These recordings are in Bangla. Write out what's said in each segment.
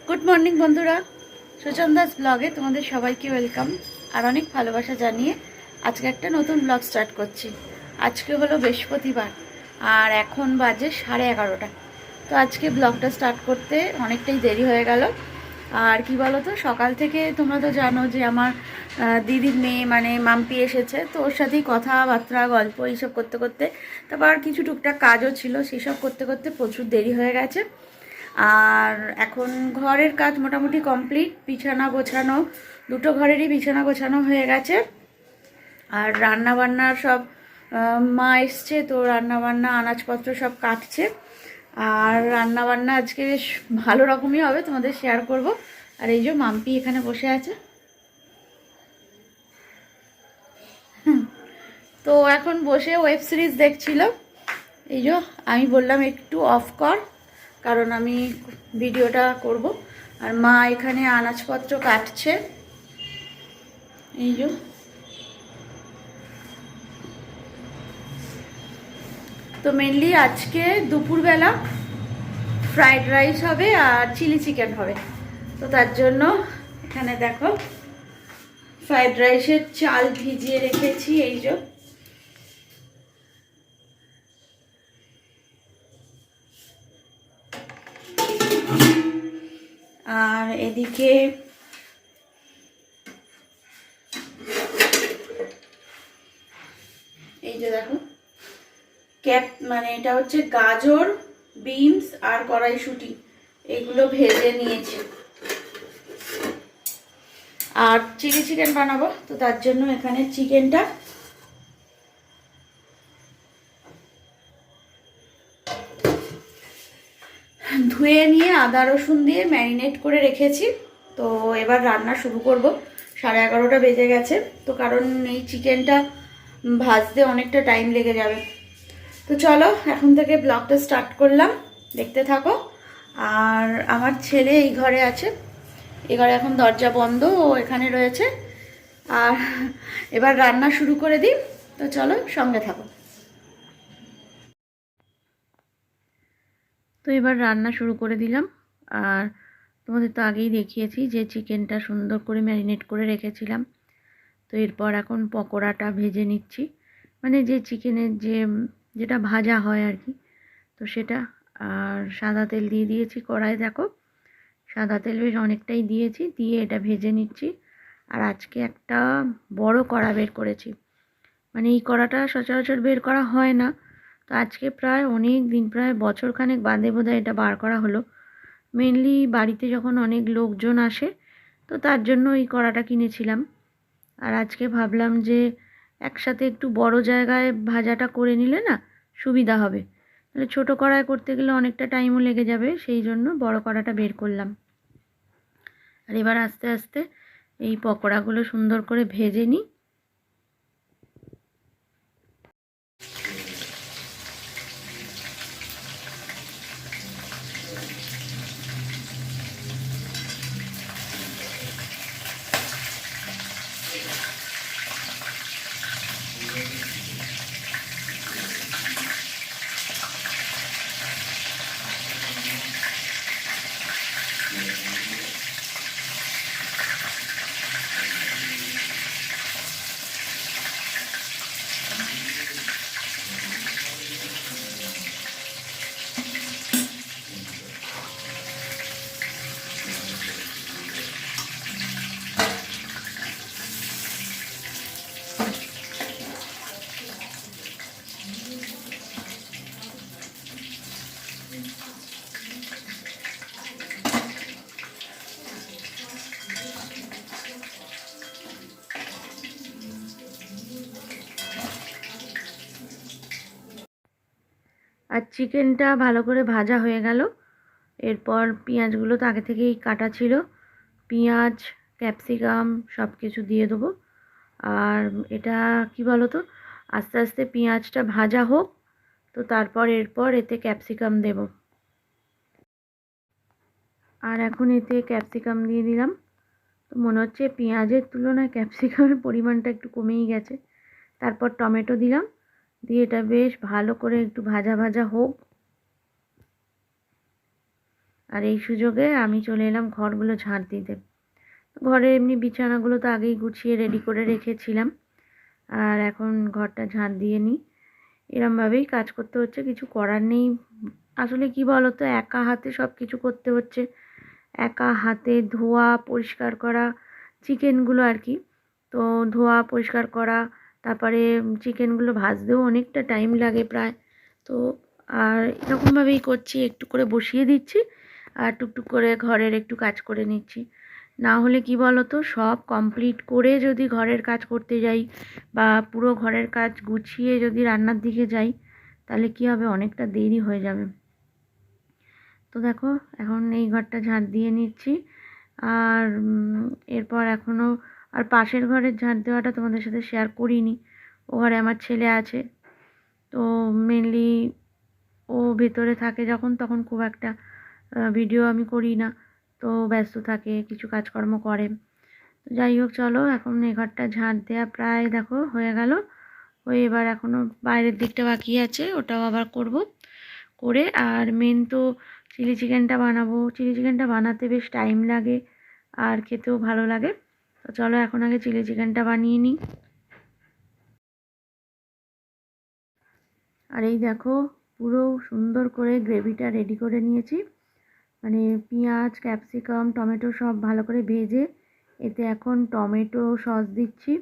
গুড মর্নিং বন্ধুরা, সুচন্দাস ব্লগে তোমাদের সবাইকে ওয়েলকাম আর অনেক ভালোবাসা জানিয়ে আজকে একটা নতুন ব্লগ স্টার্ট করছি। আজকে হলো বৃহস্পতিবার আর এখন বাজে 11:30। তো আজকে ব্লগটা স্টার্ট করতে অনেকটাই দেরি হয়ে গেল। আর কি বলো তো, সকাল থেকে তোমরা তো জানো যে আমার দিদির মেয়ে মানে মাম্পি এসেছে, তো ওর সাথেই কথাবার্তা গল্প এইসব করতে করতে, তারপর আর কিছু টুকটাক কাজও ছিল, সেসব করতে করতে প্রচুর দেরি হয়ে গেছে। আর এখন ঘরের কাজ মোটামুটি কমপ্লিট, বিছানা গোছানো, দুটো ঘরেরই বিছানা গোছানো হয়ে গেছে। আর রান্না বান্নার সব মা এসছে, তো রান্না বান্না আনাজপত্র সব কাটছে। আর রান্না বান্না আজকে বেশ ভালো রকমই হবে, তোমাদের শেয়ার করব। আর এই যে মাম্পি এখানে বসে আছে। তো এখন বসে ওয়েব সিরিজ দেখছিল। এই যে আমি বললাম একটু অফ কর, কারণ আমি ভিডিওটা করব। আর মা এখানে আনাজপত্র কাটছে। এই যে তো মেনলি আজকে দুপুরবেলা ফ্রাইড রাইস হবে আর চিলি চিকেন হবে। তো তার জন্য এখানে দেখো ফ্রাইড রাইসের চাল ভিজিয়ে রেখেছি। এই যে আর এদিকে এই যে দেখো মানে এটা হচ্ছে গাজর, বিনস আর কড়াইশুঁটি, এগুলো ভেজে নিয়েছি। আর চিলি চিকেন বানাবো, তো তার জন্য এখানে চিকেনটা ধুয়ে নিয়ে আদা রসুন দিয়ে ম্যারিনেট করে রেখেছি। তো এবার রান্না শুরু করব। 11:30 বেজে গেছে, তো কারণ এই চিকেনটা ভাজতে অনেকটা টাইম লেগে যাবে। তো চলো এখন থেকে ব্লগটা স্টার্ট করলাম, দেখতে থাকো। আর আমার ছেলে এই ঘরে আছে, এই ঘরে এখন দরজা বন্ধ, ও এখানে রয়েছে। আর এবার রান্না শুরু করে দিই, তো চলো সঙ্গে থাকো। তো এবার রান্না শুরু করে দিলাম। আর তোমাদের তো আগেই দেখিয়েছি যে চিকেনটা সুন্দর করে ম্যারিনেট করে রেখেছিলাম। তো এরপর এখন পকোড়াটা ভেজে নিচ্ছি, মানে যে চিকেনের যেটা ভাজা হয় আর কি, তো সেটা। আর সাদা তেল দিয়ে দিয়েছি কড়াই, দেখো সাদা তেল বেশ অনেকটাই দিয়েছি, দিয়ে এটা ভেজে নিচ্ছি। আর আজকে একটা বড় কড়া বের করেছি, মানে এই কড়াটা সচরাচর বের করা হয় না। তো আজকে প্রায় অনেক দিন, প্রায় বছরখানেক বাদে বোধহয় এটা বার করা হলো। মেনলি বাড়িতে যখন অনেক লোকজন আসে, তো তার জন্য এই কড়াটা কিনেছিলাম। আর আজকে ভাবলাম যে একসাথে একটু বড় জায়গায় ভাজাটা করে নিলে না সুবিধা হবে, তাহলে ছোটো কড়াই করতে গেলে অনেকটা টাইমও লেগে যাবে, সেই জন্য বড় কড়াটা বের করলাম। আর এবার আস্তে আস্তে এই পকোড়াগুলো সুন্দর করে ভেজে নিই। আর চিকেনটা ভালো করে ভাজা হয়ে গেল। এরপর পেঁয়াজগুলো তো আগে থেকেই কাটা ছিল, পেঁয়াজ ক্যাপসিকাম সব কিছু দিয়ে দেবো। আর এটা কি বলো তো, আস্তে আস্তে পেঁয়াজটা ভাজা হোক, তো তারপর এরপর এতে ক্যাপসিকাম দেব। আর এখন এতে ক্যাপসিকাম দিয়ে দিলাম। তো মনে হচ্ছে পেঁয়াজের তুলনায় ক্যাপসিকামের পরিমাণটা একটু কমেই গেছে। তারপর টমেটো দিলাম, দিয়ে এটা বেশ ভালো করে একটু ভাজা ভাজা হোক। আর এই সুযোগে আমি চলে এলাম ঘরগুলো ঝাঁট দিতে। ঘরে এমনি বিছানাগুলো তো আগেই গুছিয়ে রেডি করে রেখেছিলাম, আর এখন ঘরটা ঝাঁট দিয়ে নিই। এরমভাবেই কাজ করতে হচ্ছে, কিছু করার নেই। আসলে কি বলো তো, একা হাতে সব কিছু করতে হচ্ছে, একা হাতে ধোয়া পরিষ্কার করা চিকেনগুলো আর কি। তো ধোয়া পরিষ্কার করা, তারপরে চিকেনগুলো ভাজতেও অনেকটা টাইম লাগে প্রায়। তো আর এরকমভাবেই করছি, একটু করে বসিয়ে দিচ্ছি আর টুকটুক করে ঘরের একটু কাজ করে নিচ্ছি। না হলে কি বলো তো, সব কমপ্লিট করে যদি ঘরের কাজ করতে যাই বা পুরো ঘরের কাজ গুছিয়ে যদি রান্নার দিকে যাই, তাহলে কি হবে, অনেকটা দেরি হয়ে যাবে। তো দেখো এখন এই ঘরটা ঝাঁট দিয়ে নিচ্ছি। আর এরপর এখনও আর পাশের ঘরের ঝাঁট দেওয়াটা তোমাদের সাথে শেয়ার করিনি। ও ঘরে আমার ছেলে আছে, তো মেনলি ও ভেতরে থাকে যখন, তখন খুব একটা ভিডিও আমি করি না, তো ব্যস্ত থাকে, কিছু কাজকর্ম করে। তো যাই হোক, চলো এখন এই ঘরটা ঝাঁট দেওয়া প্রায় দেখো হয়ে গেল। ওই এবার এখনও বাইরের দিকটা বাকি আছে, ওটাও আবার করব। করে আর মেন তো চিলি চিকেনটা বানাবো। চিলি চিকেনটা বানাতে বেশ টাইম লাগে আর খেতেও ভালো লাগে। তো চলো এখন আগে চিলি চিকেনটা বানিয়ে নিই। আর এই দেখো পুরো সুন্দর করে গ্রেভিটা রেডি করে নিয়েছি, মানে পেঁয়াজ ক্যাপসিকাম টমেটো সব ভালো করে ভেজে এতে এখন টমেটো সস দিচ্ছি,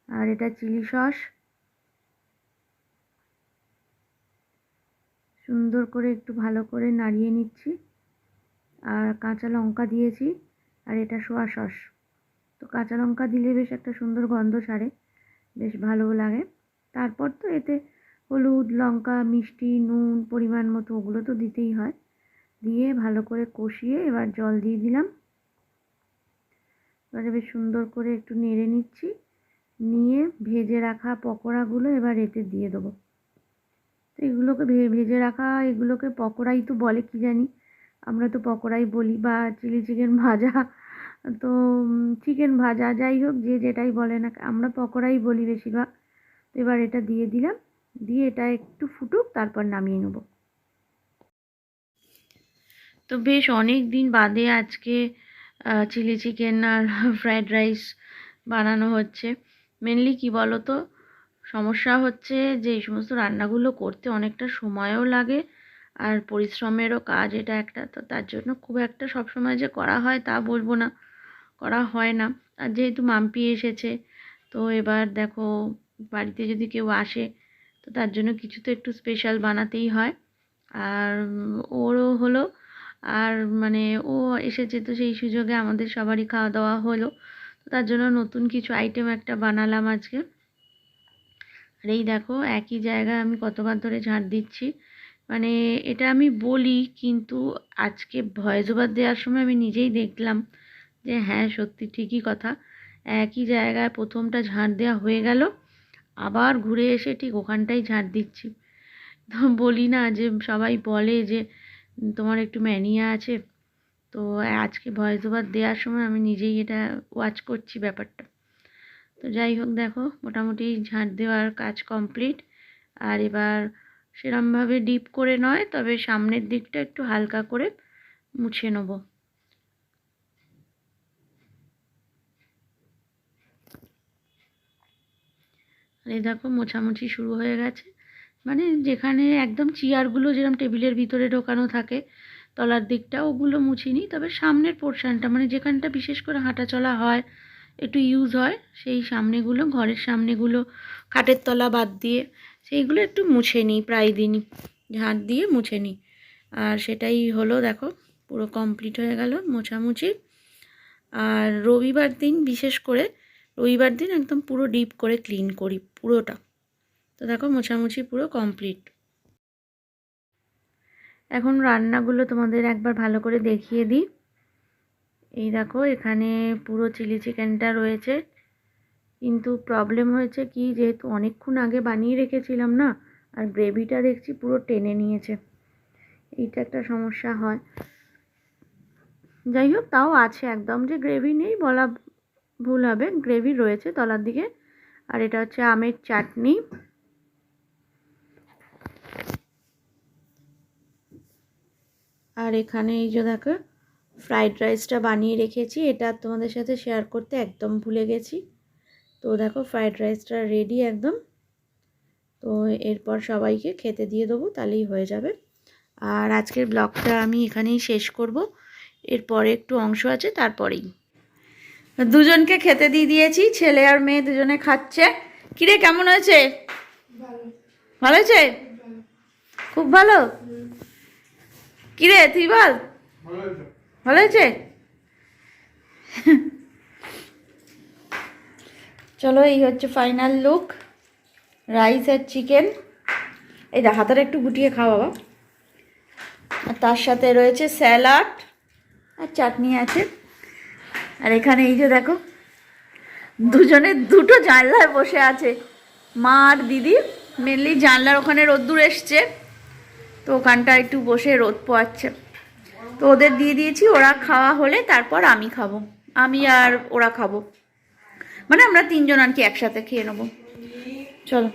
আর এটা চিলি সস। সুন্দর করে একটু ভালো করে নাড়িয়ে নিচ্ছি, আর কাঁচা লঙ্কা দিয়েছি, আর এটা সোয়া সস। তো কাঁচা লঙ্কা দিলে বেশ একটা সুন্দর গন্ধ ছাড়ে, বেশ ভালোও লাগে। তারপর তো এতে হলুদ লঙ্কা মিষ্টি নুন পরিমাণ মতো ওগুলো তো দিতেই হয়। দিয়ে ভালো করে কষিয়ে এবার জল দিয়ে দিলাম। এবারে বেশ সুন্দর করে একটু নেড়ে নিচ্ছি, নিয়ে ভেজে রাখা পকোড়াগুলো এবার এতে দিয়ে দেবো। তো এগুলোকে ভেজে রাখা এগুলোকে পকোড়াই তো বলে কি জানি, আমরা তো পকোড়াই বলি, বা চিলি চিকেন ভাজা, তো চিকেন ভাজা যাই হোক, যে যেটাই বলে না, আমরা পকোড়াই বলি বেশিরভাগ। তো এবার এটা দিয়ে দিলাম, দিয়ে এটা একটু ফুটুক, তারপর নামিয়ে নেব। তো বেশ অনেক দিন বাদে আজকে চিলি চিকেন আর ফ্রায়েড রাইস বানানো হচ্ছে। মেনলি কি বলো তো, সমস্যা হচ্ছে যে এই সমস্ত রান্নাগুলো করতে অনেকটা সময়ও লাগে আর পরিশ্রমেরও কাজ এটা একটা। তো তার জন্য খুব একটা সবসময় যে করা হয় তা বলবো না, করা হয় না। আর যেহেতু মাম্পি এসেছে, তো এবার দেখো বাড়িতে যদি কেউ আসে, তো তার জন্য কিছু তো একটু স্পেশাল বানাতেই হয়। আর ওরও হলো, আর মানে ও এসেছে, তো সেই সুযোগে আমাদের সবারই খাওয়া দাওয়া হলো। তো তার জন্য নতুন কিছু আইটেম একটা বানালাম আজকে। আর এই দেখো একই জায়গায় আমি কতবার ধরে ঝাঁট দিচ্ছি, মানে এটা আমি বলি, কিন্তু আজকে ভয়েস ওভার দেওয়ার সময় আমি নিজেই দেখলাম যে হ্যাঁ সত্যি ঠিকই কথা। একই জায়গায় প্রথমটা ঝাঁট দেওয়া হয়ে গেল, আবার ঘুরে এসে ঠিক ওখানটাই ঝাঁট দিচ্ছি। তো বলি না যে সবাই বলে যে তোমার একটু ম্যানিয়া আছে, তো আজকে ভয়েস ওভার দেওয়ার সময় আমি নিজেই এটা ওয়াচ করছি ব্যাপারটা। তো যাই হোক, দেখো মোটামুটি ঝাঁট দেওয়ার কাজ কমপ্লিট। আর এবার সেরমভাবে ডিপ করে নয়, তবে সামনের দিকটা একটু হালকা করে মুছে নেব। আর এই দেখো মোছামুছি শুরু হয়ে গেছে, মানে যেখানে একদম চেয়ারগুলো যেরকম টেবিলের ভিতরে ঢোকানো থাকে তলার দিকটা, ওগুলো মুছিনি, তবে সামনের পোর্শানটা মানে যেখানটা বিশেষ করে হাঁটা চলা হয়, একটু ইউজ হয়, সেই সামনেগুলো, ঘরের সামনেগুলো খাটের তলা বাদ দিয়ে সেইগুলো একটু মুছে নিই, প্রায় দিনই ঝাঁট দিয়ে মুছে নিই। আর সেটাই হলো, দেখো পুরো কমপ্লিট হয়ে গেল মোছামুছি। আর রবিবার দিন বিশেষ করে, রবিবার দিন একদম পুরো ডিপ করে ক্লিন করি পুরোটা। তো দেখো মোছামুছি পুরো কমপ্লিট। এখন রান্নাগুলো তোমাদের একবার ভালো করে দেখিয়ে দিই। এই দেখো এখানে পুরো চিলি চিকেনটা রয়েছে, কিন্তু প্রবলেম হয়েছে কি, যেহেতু অনেকক্ষণ আগে বানিয়ে রেখেছিলাম না, আর গ্রেভিটা দেখছি পুরো টেনে নিয়েছে, এইটা একটা সমস্যা হয়। যাই হোক, তাও আছে, একদম যে গ্রেভি নেই বলা ভুল হবে, গ্রেভি রয়েছে তলার দিকে। আর এটা হচ্ছে আমের চাটনি। আর এখানে এই যে দেখো ফ্রাইড রাইসটা বানিয়ে রেখেছি, এটা তোমাদের সাথে শেয়ার করতে একদম ভুলে গেছি। তো দেখো ফ্রাইড রাইসটা রেডি একদম। তো এরপর সবাইকে খেতে দিয়ে দেবো, তাহলেই হয়ে যাবে। আর আজকের ব্লগটা আমি এখানেই শেষ করব, এরপরে একটু অংশ আছে তারপরেই। দুজনকে খেতে দিয়ে দিয়েছি, ছেলে আর মেয়ে দুজনে খাচ্ছে। কিরে কেমন হয়েছে? ভালো হয়েছে? খুব ভালো। কিরে তুই বল, ভালো হয়েছে? চলো এই হচ্ছে ফাইনাল লুক, রাইস আর চিকেন। এই দা হাতাটা একটু গুটিয়ে খাও বাবা। আর তার সাথে রয়েছে স্যালাড আর চাটনি আছে। আর এখানে এই যে দেখো দুজনে দুটো জানলায় বসে আছে, মা আর দিদি। মেনলি জানলার ওখানে রোদ্দুর এসছে, তো ওখানটা একটু বসে রোদ পোয়াচ্ছে। তো ওদের দিয়ে দিয়েছি, ওরা খাওয়া হলে তারপর আমি খাবো, আমি আর ওরা খাবো, মানে আমরা তিনজন আর কি একসাথে খেয়ে নেবো। চলো।